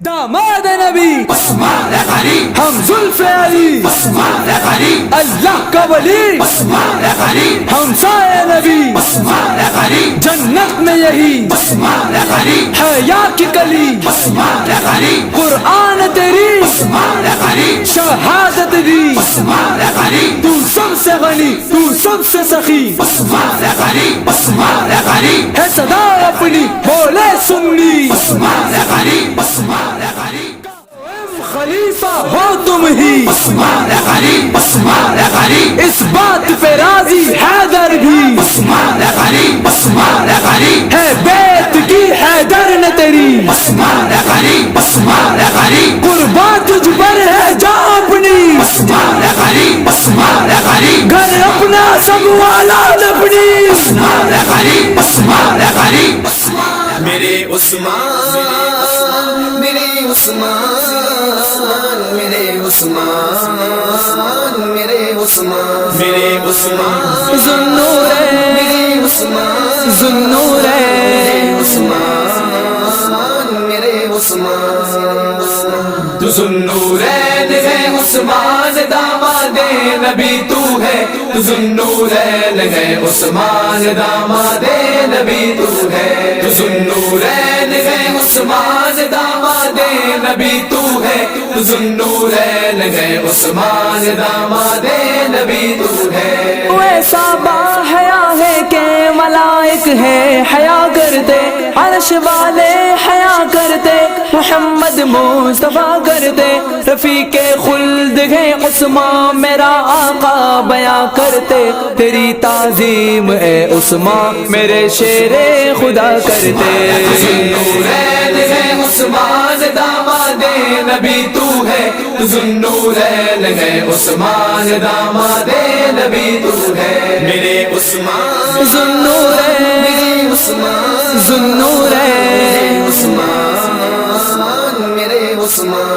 داماد نبی عثمان غنی، ہم زلف علی عثمان غنی، اللہ کا ولی عثمان غنی، ہم سائے نبی عثمان غنی، جنت میں یہی عثمان غنی، حیا کی کلی عثمان غنی، قرآن تیری عثمان غنی، شہادت دی عثمان غنی، تو سب سے غنی تو سب سے سخی عثمان غنی، عثمان غنی، ہے صدا اپنی بولے سنی عثمان غنی، عثمان غنی، خلیفہ ہو تم ہی عثمان غنی، عثمان غنی، اس بات پہ راضی حیدر بھی عثمان غنی، عثمان غنی، ہے بیت کی حیدر نے تیری عثمان غنی، عثمان غنی، قربان تجھ پر ہے جا اپنی عثمان غنی، عثمان غنی، گھر اپنا سب اولاد اپنی عثمان غنی، عثمان غنی، میرے عثمان، میرے عثمان، میرے عثمان، میرے عثمان، میرے عثمان، ذوالنورین میرے عثمان، ذوالنورین عثمان، میرے عثمان، تو ذوالنورین ہے عثمان داماد نبی تو ہے، تو ذوالنورین ہے عثمان داماد نبی تو ہے، تو ذوالنورین ہے عثمان داماد نبی تو ہے، تو ذوالنورین ہے عثمان داماد نبی تو ہے، وہ ایسا با حیا ہے کہ ملائک ہے حیا کرتے عرش والے حیا کرتے محمد مصطفیٰ کرتے رفیق خلد ہے عثمان میرا آقا بیاں کرتے تیری تعظیم اے عثمان میرے شیر خدا کرتے ذوالنورین ہے عثمان داماد نبی تو ہے، تو ذوالنورین ہے عثمان داماد نبی تو ہے، میرے عثمان، ذوالنورین میرے عثمان، ذوالنورین عثمان، میرے عثمان،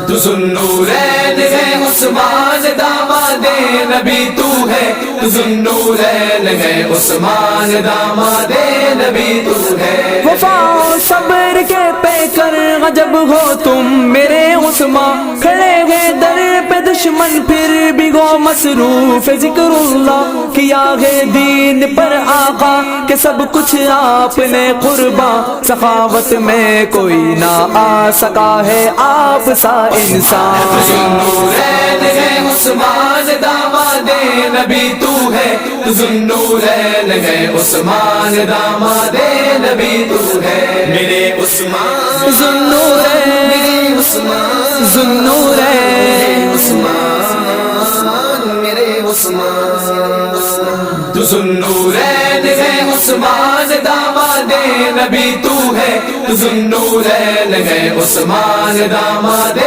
تو ذوالنورین ہے عثمان داماد نبی تو ہے، تو ذوالنورین ہے عثمان داماد نبی تو ہے، وفا و صبر کے پیکر غجب ہو تم میرے عثمان کھڑے گئے در پہ دشمن پھر بھی گو مصروف ذکر اللہ کیا ہے دین پر آقا کہ سب کچھ آپ نے قربان سخاوت میں کوئی نہ آ سکا ہے آپ سا انسان ذوالنورین ہے عثمان داماد نبی تو ہے، تو ذوالنورین ہے عثمان داماد نبی تو ہے، میرے عثمان، ذوالنورین میرے عثمان، ذوالنورین عثمان، میرے عثمان، تو ذوالنورین ہے عثمان داماد نبی تو ہے، تو ذوالنورین ہے عثمان داماد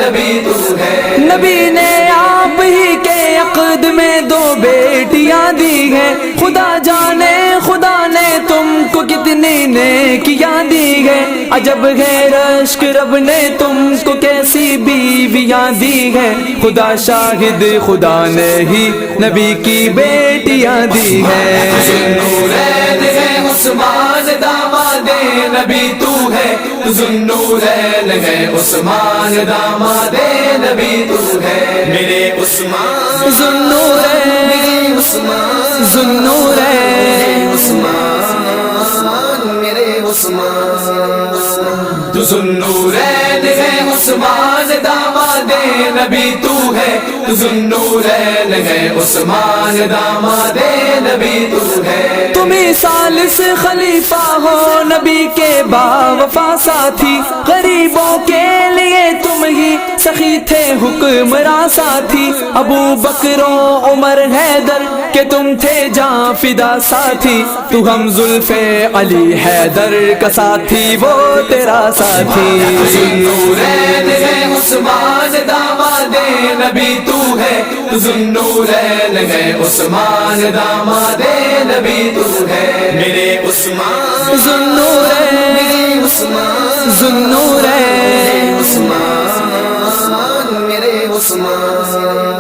نبی تو ہے، نبی نے آپ ہی کے عقد میں دو بیٹیاں دی ہیں خدا جانے خدا نے تم کو کتنی نیکیاں دی ہے عجب ہے رشک رب نے تم کو کیسی بیویاں دی ہے خدا شاہد خدا نے ہی نبی کی بیٹیاں دی ہے ذوالنورین ہے عثمان داماد نبی تو ہے، تو ذوالنورین ہے عثمان داماد نبی تو ہے، میرے عثمان، ذوالنورین میرے عثمان، ذوالنورین عثمان، میرے عثمان، تو ذوالنورین ہے عثمان داماد نبی تو ہے، تو ذوالنورین ہے عثمان داماد نبی تو ہے، تمہیں ثالث خلیفہ ہو نبی کے با وفا ساتھی غریبوں کے لیے تم ہی سخی تھے حکمراں ساتھی ابو بکر و عمر حیدر کہ تم تھے جاں فدا ساتھی تو ہم زلف علی حیدر کا ساتھی وہ تیرا ساتھی ذوالنورین ہے عثمان داماد نبی تو ہے، تو ذوالنورین ہے عثمان داماد نبی تو ہے، میرے عثمان، ذوالنورین میرے عثمان، ذوالنورین عثمان، میرے عثمان،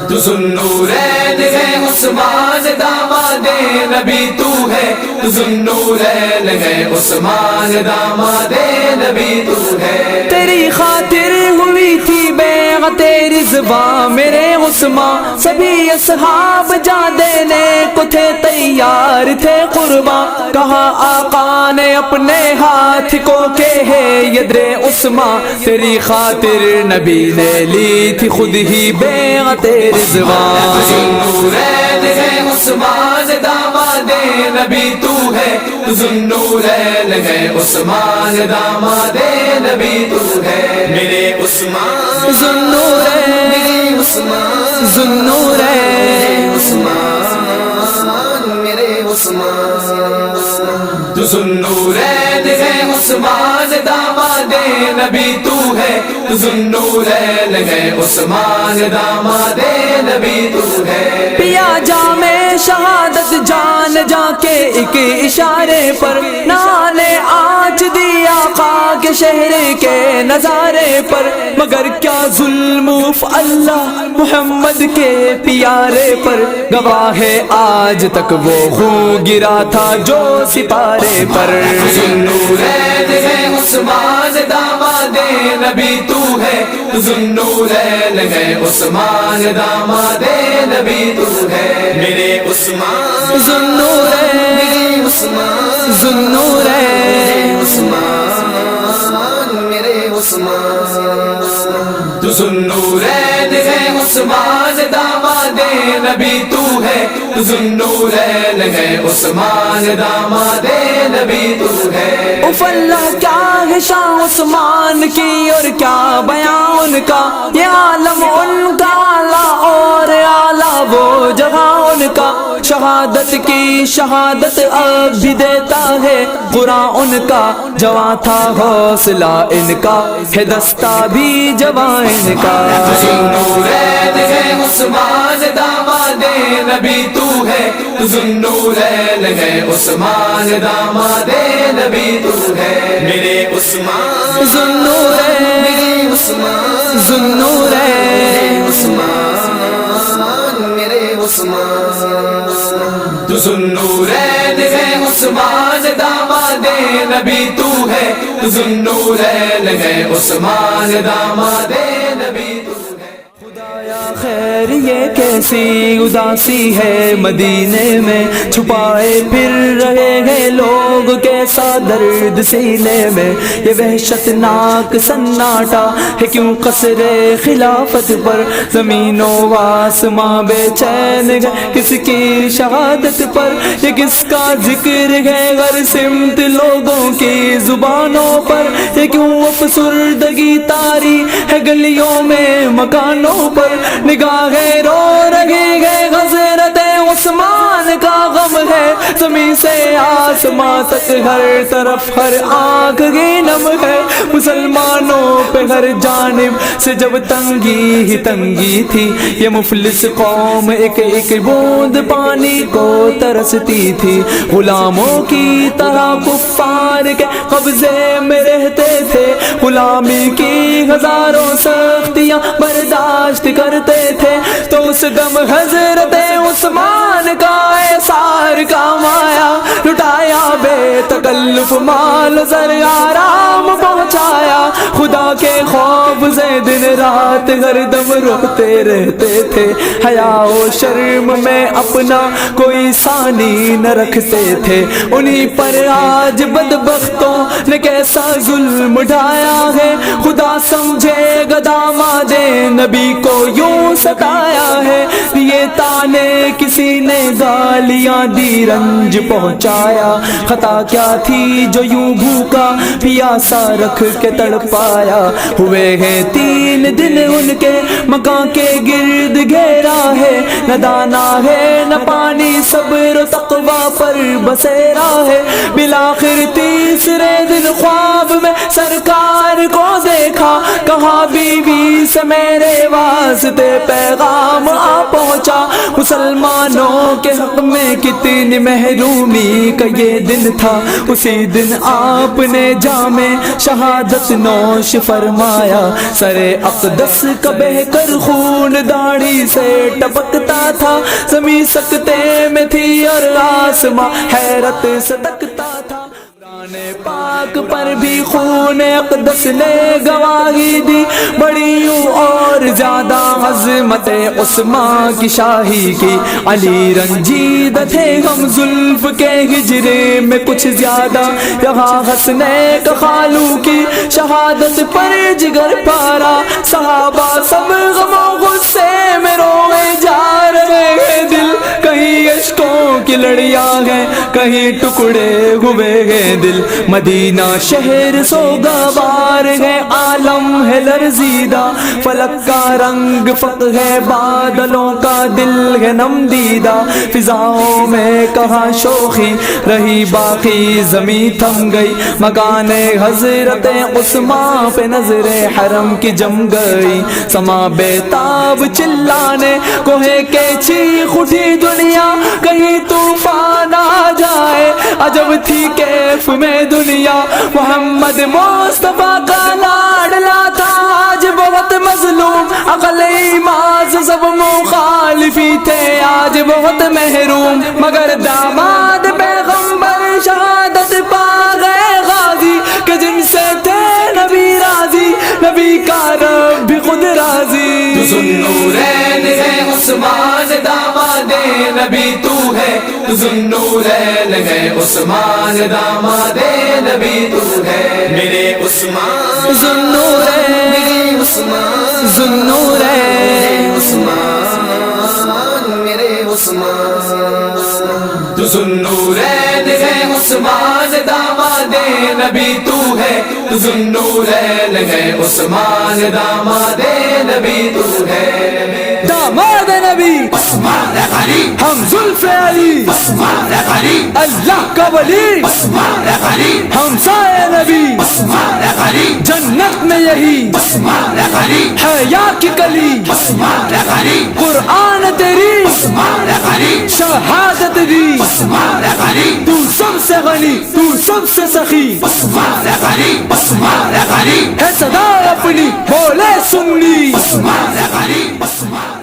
تو ذوالنورین ہے عثمان داماد نبی تو ہے، تو ذوالنورین ہے عثمان داماد نبی تو ہے۔ تیری خاطر ہوئی تھی بیعت رضوان میرے عثمان، سبھی اصحاب جان دینے کو تھے تیار تھے قربان، کہا آقا نے اپنے ہاتھ کو کہ ہے یدر عثمان، تیری خاطر نبی نے لی تھی خود ہی بیعت رضوان۔ ذوالنورین ہے عثمان داماد نبی تو ہے، تو ذوالنورین ہے عثمان داماد نبی تو ہے، میرے عثمان ذوالنورین میرے عثمان ذوالنورین عثمان میرے عثمان، تو ذوالنورین ہے عثمان داماد نبی تو ہے، تو ذوالنورین ہے عثمان داماد نبی تو ہے۔ پیا جام شہادت جان جا کے ایک اشارے پر، نالے آنچ دیا آقا کے شہر کے نظارے پر، مگر کیا ظلم اللہ محمد کے پیارے پر، گواہ ہے آج تک وہ خون گرا تھا جو سپارے پر۔ ذوالنورین ہے عثمان داماد نبی تو ہے، تو ذوالنورین ہے عثمان داماد نبی تو ہے، میرے عثمان ذوالنورین میرے عثمان ذوالنورین عثمان میرے عثمان، تو ذوالنورین ہے عثمان داماد نبی تو ہے، تو ذوالنورین ہے عثمان داماد نبی تو ہے۔ اف اللہ کیا ہے شان عثمان کی اور کیا بیان ان کا، یہ عالم ان کا اعلیٰ اور اعلیٰ وہ جگہ ان کا، شہادت کی شہادت اب بھی دیتا ہے قرآن ان کا، جواں تھا حوصلہ ان کا ہے دستہ بھی جواں ان کا۔ ذوالنورین ہے عثمان داماد نبی تو ہے، تو ذوالنورین ہے عثمان داماد نبی تو ہے، میرے عثمان ذوالنورین میرے عثمان ذوالنورین عثمان میرے عثمان، تو ذوالنورین ہے عثمان داماد نبی تو ہے، تو ذوالنورین ہے عثمان داماد نبی تو ہے۔ خدایا خیر یہ کیسی اداسی ہے مدینے میں، چھپائے پھر رہے ہیں لوگ کیسا درد سینے میں، یہ وحشت ناک سناٹا ہے کیوں قصر خلافت پر، زمین و آسماں بے چین ہے کس کی شہادت پر، یہ کس کا ذکر ہے غیر سمت لوگوں کی زبانوں پر، یہ کیوں افسردگی طاری ہے گلیوں میں مکانوں پر، نگاہیں رو رہی ہے حضرت عثمان کا غم ہے، زمین سے آسمان تک ہر طرف ہر آنکھ کی نم ہے، مسلمانوں پہ ہر جانب سے جب تنگی ہی تنگی تھی، یہ مفلس قوم ایک ایک بوند پانی کو ترستی تھی، غلاموں کی طرح کفار کے قبضے میں رہتے تھے، غلامی کی ہزاروں سختیاں برداشت کرتے تھے، تو اس دم حضرت عثمان کا ایثار کام آیا، لٹایا بے تکلف مال زر آرام پہنچایا، خدا کے خوف سے دن رات ہر دم روتے رہتے تھے، حیا و شرم میں اپنا کوئی ثانی نہ رکھتے تھے، انہی پر آج بدبختوں نے کیسا ظلم ڈھایا ہے، خدا سمجھے گا داماد نبی کو یوں ستایا ہے، یہ تانے کسی نے گالیاں دی رنج پہنچایا، خطا کیا تھی جو یوں بھوکا پیاسا رکھ کے تڑپایا، ہوئے ہیں 3 دن ان کے مکان کے گرد گھیرا ہے، نہ دانا ہے نہ پانی صبر و تقویٰ تقوی پر بسیرا ہے. بالآخر تیسرے دن خواب میں سرکار کو دیکھا, کہا بیوی سے میرے واسطے پیغام آ پہنچا. مسلمانوں کے حق میں کتنی محرومی کا یہ دن تھا. اسی دن آپ نے جام شہادت نوش فرمایا. سر اقدس کا بہہ کر خون داڑھی سے ٹپکتا تھا. زمین سکتے میں تھی اور آسماں حیرت سے تکتا تھا. قرآن پاک پر بھی خون اقدس نے گواہی دی. بڑی اور زیادہ عظمت عثمان کی شاہی کی. علی رنجید تھے ہم زلف کے ہجرے میں کچھ زیادہ. یہاں حسنین کا خالو کی شہادت پر جگر پارا. صحابہ سب غم و غصے میں روئے جا رہے ہیں دل. کہیں اشکوں کی لڑیاں ہیں, کہیں ٹکڑے ہوئے ہیں دل. مدینہ شہر سوگوار ہے, عالم ہے لرزیدہ. فلک کا رنگ فق ہے, بادلوں کا دل ہے نم دیدہ. فضاؤں میں کہاں شوخی رہی باقی زمین تھم گئی. مکان حضرت عثمان پہ نظر حرم کی جم گئی. سما بیتاب چلانے کوہے کے چیخ اٹھی دنیا. کہیں طوفان آ جائے عجب تھی کیف میں دنیا. محمد مصطفیٰ کا لاڈلا تھا آج بہت مظلوم. عقل ایمان سے سب مخالفی تھے آج بہت محروم. مگر داماد پیغمبر شہادت پا گئے غازی, کہ جن سے تھے نبی راضی, نبی کا رب بھی خود راضی. ذوالنورین ہے عثمان داماد نبی تو ہے. ذوالنورین ہے عثمان داماد نبی تو ہے. میرے عثمان ذوالنورین, میرے عثمان ذوالنورین, عثمان میرے عثمان. ذوالنورین ہے عثمان داماد نبی تو ہے. ذوالنورین ہے عثمان داماد نبی تو ہے. داماد نبی عثمان غنی, ہم زلف علی, عثمان غنی, اللہ کا ولی, عثمان غنی, ہم سائے نبی, عثمان غنی, جنت میں یہی عثمان غنی, حیا کی کلی. عثمان غنی, قرآن تیری عثمان غنی, شہادت دی. عثمان غنی, تو سب سے غنی, تو سب سے سخی, عثمان غنی, عثمان غنی, ہے صدا اپنی بولے سنی. عثمان غنی, عثمان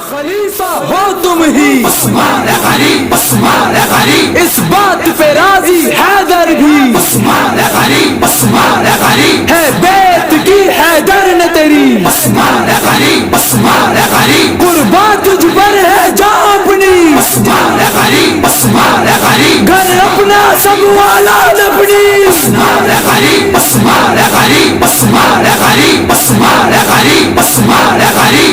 خلیفہ ہو تم ہی, عثمان غنی, عثمان غنی, اس بات پہ راضی حیدر بھی. عثمان غنی, عثمان غنی, ہے بیت کی حیدر نے تیری, عثمان غنی, عثمان غنی, قربان تجھ پر ہے جا اپنی. عثمان غنی, عثمان غنی, گھر اپنا سب والا اپنی. عثمان غنی, عثمان غنی, عثمان غنی, عثمان غنی, عثمان غنی.